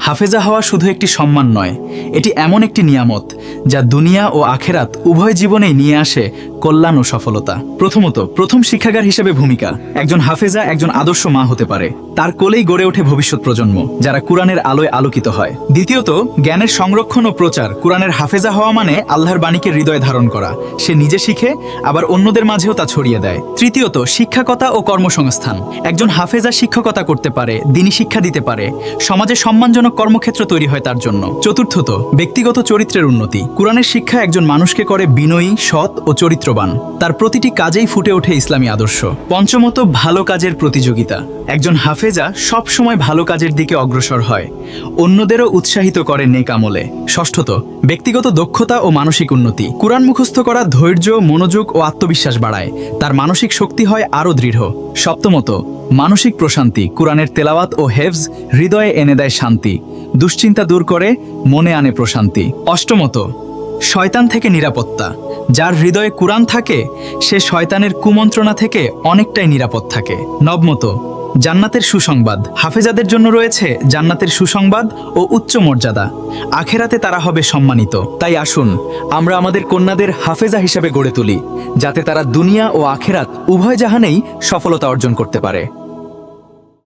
হাফেজা হওয়া শুধু একটি সম্মান নয়, এটি এমন একটি নিয়ামত যা দুনিয়া ও আখেরাত উভয় জীবনেই নিয়ে আসে কল্যাণ ও সফলতা। প্রথম শিক্ষাগার হিসেবে ভূমিকা। একজন হাফেজা একজন আদর্শ মা হতে পারে। তার কোলেই গড়ে ওঠে ভবিষ্যৎ প্রজন্ম, যারা কুরআনের আলোয় আলোকিত হয়। দ্বিতীয়ত, জ্ঞানের সংরক্ষণ ও প্রচার। কুরআনের হাফেজা হওয়া মানে আল্লাহর বাণীকে হৃদয়ে ধারণ করা। সে নিজে শিখে আবার অন্যদের মাঝেও তা ছড়িয়ে দেয়। তৃতীয়ত, শিক্ষকতা ও কর্মসংস্থান। একজন হাফেজা শিক্ষকতা করতে পারে, দ্বীনি শিক্ষা দিতে পারে, সমাজে সম্মানজনক কর্মক্ষেত্র তৈরি হয় তার জন্য। চতুর্থত, ব্যক্তিগত চরিত্রের উন্নতি। কুরআনের শিক্ষা একজন মানুষকে করে বিনয়ী, সৎ ও চরিত্রবান। তার প্রতিটি কাজেই ফুটে ওঠে ইসলামী আদর্শ। পঞ্চমত, ভালো কাজের প্রতিযোগিতা। একজন হাফেজা সব সময় ভালো কাজের দিকে অগ্রসর হয়, অন্যদেরও উৎসাহিত করে নেক আমলে। ষষ্ঠত, ব্যক্তিগত দক্ষতা ও মানসিক উন্নতি। কুরআন মুখস্থ করা ধৈর্য, মনোযোগ ও আত্মবিশ্বাস বাড়ায়। তার মানসিক শক্তি হয় আরও দৃঢ়। সপ্তমত, মানসিক প্রশান্তি। কুরআনের তেলাওয়াত ও হেফজ হৃদয়ে এনে দেয় শান্তি, দুশ্চিন্তা দূর করে মনে আনে প্রশান্তি। অষ্টমত, শয়তান থেকে নিরাপত্তা। যার হৃদয়ে কুরআন থাকে সে শয়তানের কুমন্ত্রণা থেকে অনেকটাই নিরাপদ থাকে। নবমত, জান্নাতের সুসংবাদ। হাফেজাদের জন্য রয়েছে জান্নাতের সুসংবাদ ও উচ্চ মর্যাদা। আখেরাতে তারা হবে সম্মানিত। তাই আসুন আমরা আমাদের কন্যাদের হাফেজা হিসেবে গড়ে তুলি, যাতে তারা দুনিয়া ও আখেরাত উভয় জাহানেই সফলতা অর্জন করতে পারে।